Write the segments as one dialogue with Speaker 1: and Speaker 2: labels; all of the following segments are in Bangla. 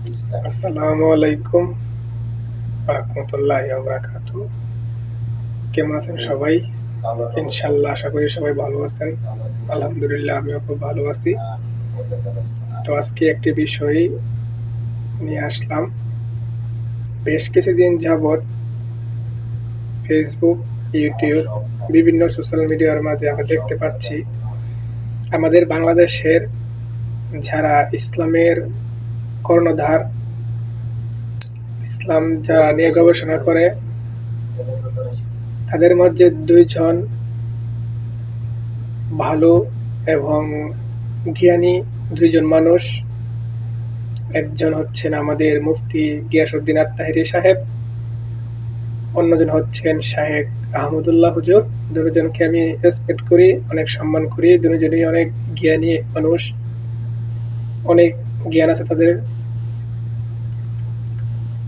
Speaker 1: আসসালামু আলাইকুম রাহমাতুল্লাহি ওয়া বারাকাতুহু। কেমন আছেন সবাই? ইনশাআল্লাহ আশা করি সবাই ভালো আছেন। আলহামদুলিল্লাহ আমিও খুব ভালো আছি। তো আজকে একটি বিষয় নিয়ে আসলাম। বেশ কিছুদিন যাবৎ ফেসবুক, ইউটিউব বিভিন্ন সোশ্যাল মিডিয়ার মাঝে আমরা দেখতে পাচ্ছি আমাদের বাংলাদেশের যারা ইসলামের কর্ণধার, ইসলাম যারা নিয়ে গবেষণা করে তাদের মধ্যে ২ জন ভালো এবং জ্ঞানী ২ জন মানুষ। একজন হচ্ছেন আমাদের মুফতি গিয়াসউদ্দিন আত-তাহেরি সাহেব, অন্যজন হচ্ছেন শাহেখ আহমদুল্লাহ হুজুর। দুজনকে আমি রেসপেক্ট করি, অনেক সম্মান করি। দুজনই অনেক জ্ঞানী মানুষ, অনেক জ্ঞান আছে তাদের।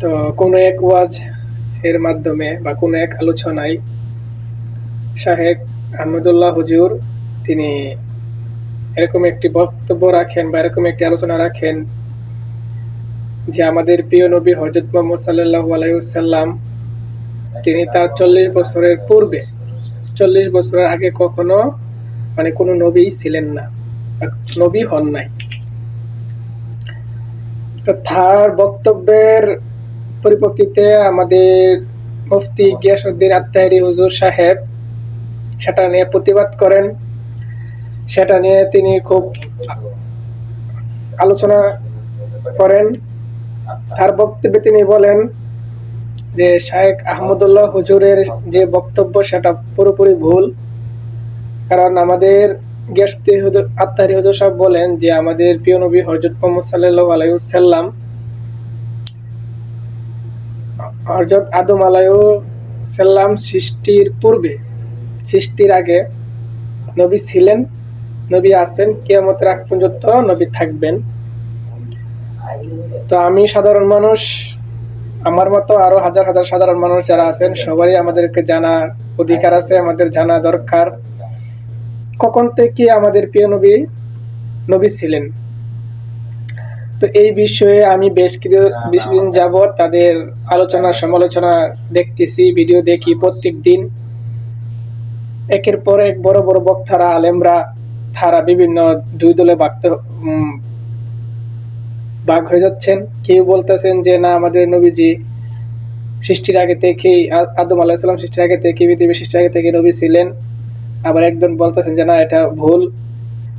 Speaker 1: তো কোনো এক ওয়াজ এর মাধ্যমে বা কোনো এক আলোচনায় শাহেখ আহমদুল্লাহ হুজুর তিনি এরকম একটি বক্তব্য রাখেন বা এরকম একটি আলোচনা রাখেন যে আমাদের প্রিয় নবী হযরত মুহাম্মদ সাল্লাল্লাহু আলাইহি ওয়াসাল্লাম তিনি তার ৪০ বছরের পূর্বে, ৪০ বছরের আগে কখনো কোনো নবী ছিলেন না বা নবী হন নাই। তো তার বক্তব্যের পরিপ্রেক্ষিতে আমাদের মুফতি গিয়াসউদ্দিন আত-তাহেরি হুজুর সাহেব সেটা নিয়ে প্রতিবাদ করেন। সেটা নিয়ে তিনি খুব আলোচনা করেন। তার বক্তব্যে তিনি বলেন যে শাহেখ আহমদুল্লাহ হুজুরের যে বক্তব্য সেটা পুরোপুরি ভুল। কারণ আমাদের গিয়াসউদ্দিন আত-তাহেরি হুজুর সাহেব বলেন যে আমাদের প্রিয় নবী হযরত মুহাম্মদ সাল্লাল্লাহু আলাইহি ওয়াসাল্লাম হযরত আদম আলাইহিস সালাম সৃষ্টির পূর্বে, সৃষ্টির আগে নবী ছিলেন, নবী আছেন, কিয়ামতের আগ পর্যন্ত নবী থাকবেন। তো আমি সাধারণ মানুষ, আমার মতো আরো হাজার হাজার সাধারণ মানুষ যারা আছেন সবারই আমাদেরকে জানা অধিকার আছে, আমাদের জানা দরকার কখন থেকে আমাদের প্রিয় নবী ছিলেন। তো এই বিষয়ে আমি বেশ কিছুদিন যাবৎ তাদের আলোচনা সমালোচনা দেখতেছি, ভিডিও দেখি প্রত্যেক দিন। একের পর এক বড় বড় বক্তারা, আলেমরা তারা বিভিন্ন দুই দলে ভাগ হয়ে যাচ্ছেন। কেউ বলতেছেন যে না, আমাদের নবীজি সৃষ্টির আগে থেকেই, আদম আলাইহিস সালাম সৃষ্টির আগে থেকে, পৃথিবী সৃষ্টির আগে থেকে নবী ছিলেন। আবার একজন বলতেছেন যে না, এটা ভুল,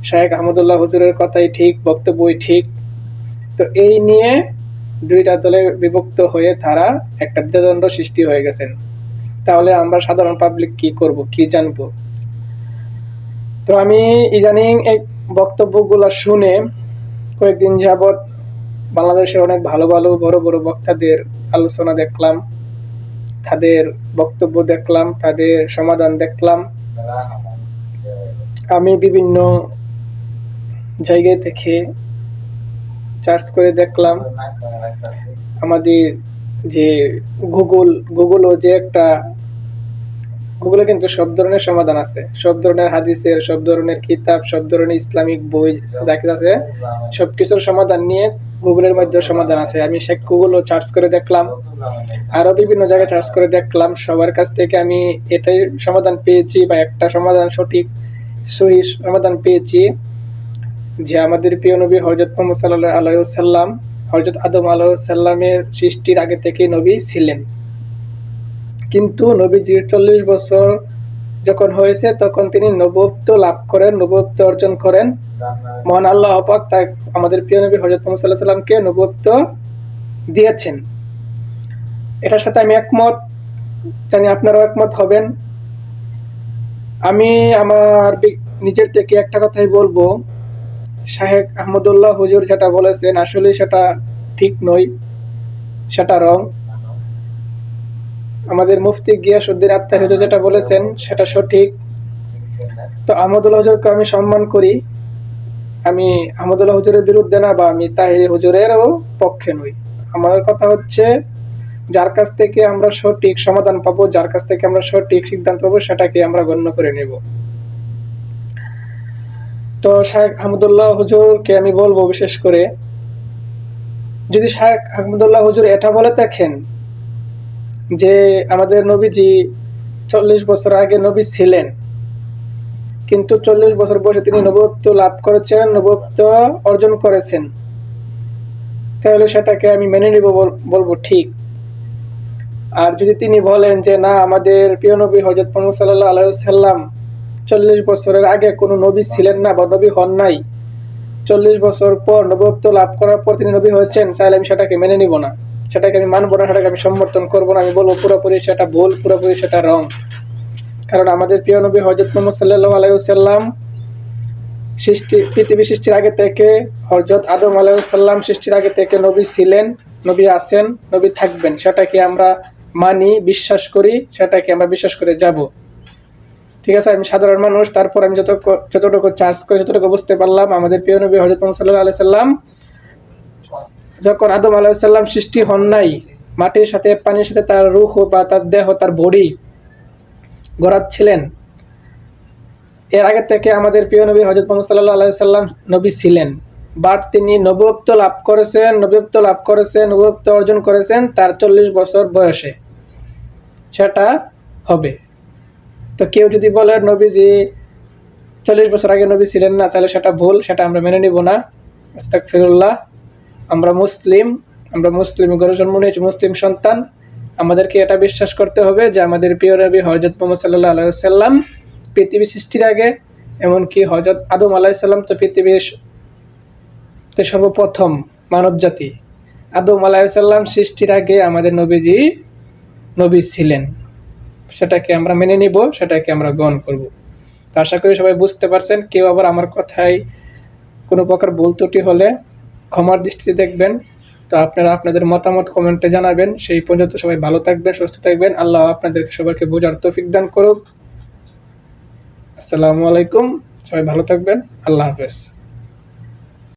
Speaker 1: শাহেখ আহমদুল্লাহ হুজুরের কথাই ঠিক, বক্তব্যই ঠিক। তো এই নিয়ে দুইটা দলে বিভক্ত হয়ে তারা একটা দ্বিধাদ্বন্দ্ব সৃষ্টি হয়ে গেছেন। তাহলে আমরা সাধারণ পাবলিক কি করব, কি জানবো? তো আমি ইদানিং এই বক্তব্যগুলো শুনে কয়েকদিন যাবৎ বাংলাদেশের অনেক ভালো ভালো বড় বড় বক্তাদের আলোচনা দেখলাম, তাদের বক্তব্য দেখলাম, তাদের সমাধান দেখলাম। আমি বিভিন্ন জায়গায় থেকে সার্চ করে দেখলাম। আমাদের যে গুগলও যে একটা, গুগলে কিন্তু সব ধরনের সমাধান আছে, সব ধরনের হাদিসের, সব ধরনের কিতাব, সব ধরনের ইসলামিক বই যা কিছু আছে সবকিছুর সমাধান নিয়ে গুগলের মধ্যে সমাধান আছে। আমি সে গুগলও সার্চ করে দেখলাম, আরো বিভিন্ন জায়গায় সার্চ করে দেখলাম। সবার কাছ থেকে আমি এটাই সমাধান পেয়েছি বা একটা সমাধান সঠিক সহি সমাধান পেয়েছি যে আমাদের প্রিয় নবী হযরত মুহাম্মদ সাল্লাল্লাহু আলাইহি ওয়াসাল্লাম হযরত আদম আলাইহিস সালামের সৃষ্টির আগে থেকেই নবী ছিলেন। কিন্তু নবীজির ৪০ বছর যখন হয়েছে তখন তিনি নবুয়ত লাভ করেন, নবুয়ত অর্জন করেন। মহান আল্লাহ পাক তাই আমাদের প্রিয় নবী হযরত মুহাম্মদ সাল্লাল্লাহু আলাইহি সাল্লামকে নবুয়ত দিয়েছেন। এটার সাথে আমি একমত, জানি আপনারাও একমত হবেন। আমি আমার নিজের থেকে একটা কথাই বলবো, শাহেখ আহমদুল্লাহ হুজুর যেটা বলেছেন আসলে সেটা ঠিক নয়, সেটা রং। আমাদের মুফতি গিয়াসউদ্দিন আত-তাহেরি হুজুর যেটা বলেছেন সেটা সঠিক। তো আহমদুল্লাহ হুজুরকে আমি সম্মান করি। আমি আহমদুল্লাহ হুজুরের বিরুদ্ধে না বা আমি তাহেরি হুজুরেরও পক্ষে নই। আমার কথা হচ্ছে যার কাছ থেকে আমরা সঠিক সমাধান পাবো, যার কাছ থেকে আমরা সঠিক সিদ্ধান্ত পাবো সেটাকে আমরা গণ্য করে নেব। তো শাহেখ আহমদুল্লাহ হুজুরকে আমি বলবো বিশেষ করে যদি শায়েখ আহমদুল্লাহ হুজুর এটা বলে থাকেন যে আমাদের নবীজি 40 বছর আগে নবী ছিলেন, কিন্তু 40 বছর বয়সে তিনি নবুয়ত্ব লাভ করেছেন, নবুয়ত্ব অর্জন করেছেন, তাহলে সেটাকে আমি মেনে নিব, বলবো ঠিক। আর যদি তিনি বলেন যে না, আমাদের প্রিয় নবী হযরত মুহাম্মদ সাল্লাল্লাহু আলাইহি ওয়াসাল্লাম 40 বছরের আগে কোনো নবী ছিলেন না বা নবী হন নাই, 40 বছর পর নবুয়ত্ব লাভ করার পর তিনি নবী হয়েছেন, তাহলে আমি সেটাকে মেনে নিব না, সেটাকে আমি মানব না, সেটাকে আমি সমর্থন করব না। আমি বলবো পুরোপুরি সেটা ভুল, পুরোপুরি সেটা রং। কারণ আমাদের প্রিয় নবী হযরত মুহাম্মদ সাল্লাল্লাহু আলাইহি ওয়াসাল্লাম পৃথিবী সৃষ্টির আগে থেকে, হযরত আদম আলাইহিস সালাম সৃষ্টির আগে থেকে নবী ছিলেন, নবী আছেন, নবী থাকবেন। সেটাকে আমরা মানি, বিশ্বাস করি, সেটাকে আমরা বিশ্বাস করে যাব। ঠিক আছে, আমি সাধারণ মানুষ, তারপর আমি যতটুকু চার্জ করে যতটুকু বুঝতে পারলাম, আমাদের প্রিয় নবী হযরত মুহাম্মদ সাল্লাল্লাহু আলাইহি সাল্লাম যখন আদম আলাইহিস সালাম সৃষ্টি হন নাই, মাটির সাথে পানির সাথে তার রূহ বা তার দেহ, তার বডি গড়াচ্ছিলেন, এর আগে থেকে আমাদের প্রিয় নবী হযরত মুহাম্মদ সাল্লাল্লাহু আলাইহি সাল্লাম নবী ছিলেন। বাট তিনি নবুয়ত্ব লাভ করেছেন, নবুয়ত্ব অর্জন করেছেন তার 40 বছর বয়সে, সেটা হবে। তো কেউ যদি বলে নবীজি 40 বছর আগে নবী ছিলেন না, তাহলে সেটা ভুল, সেটা আমরা মেনে নিব না। আস্তাগফিরুল্লাহ। আমরা মুসলিম ঘরে জন্ম নিয়েছি, মুসলিম সন্তান। আমাদেরকে এটা বিশ্বাস করতে হবে যে আমাদের প্রিয় নবী হযরত মুহাম্মদ সাল্লাল্লাহু আলাইহি ওয়াসাল্লাম পৃথিবী সৃষ্টির আগে, এমনকি হযরত আদম আলাইহিস সালাম তো পৃথিবীতে সর্বপ্রথম মানব জাতি, আদম আলাইহিস সালাম সৃষ্টির আগে আমাদের নবীজি নবী ছিলেন। সেটাকে আমরা মেনে নিব, সেটাকে আমরা গ্রহণ করব। তো আশা করি সবাই বুঝতে পারছেন। কেউ আবার আমার কথায় কোনো প্রকার ভুল ত্রুটি হলে ক্ষমার দৃষ্টিতে দেখবেন। তো আপনারা আপনাদের মতামত কমেন্টে জানাবেন। সেই পর্যন্ত সবাই ভালো থাকবেন, সুস্থ থাকবেন। আল্লাহ আপনাদেরকে সবাইকে বোঝার তৌফিক দান করুক। আসসালামু আলাইকুম। সবাই ভালো থাকবেন। আল্লাহ হাফেজ।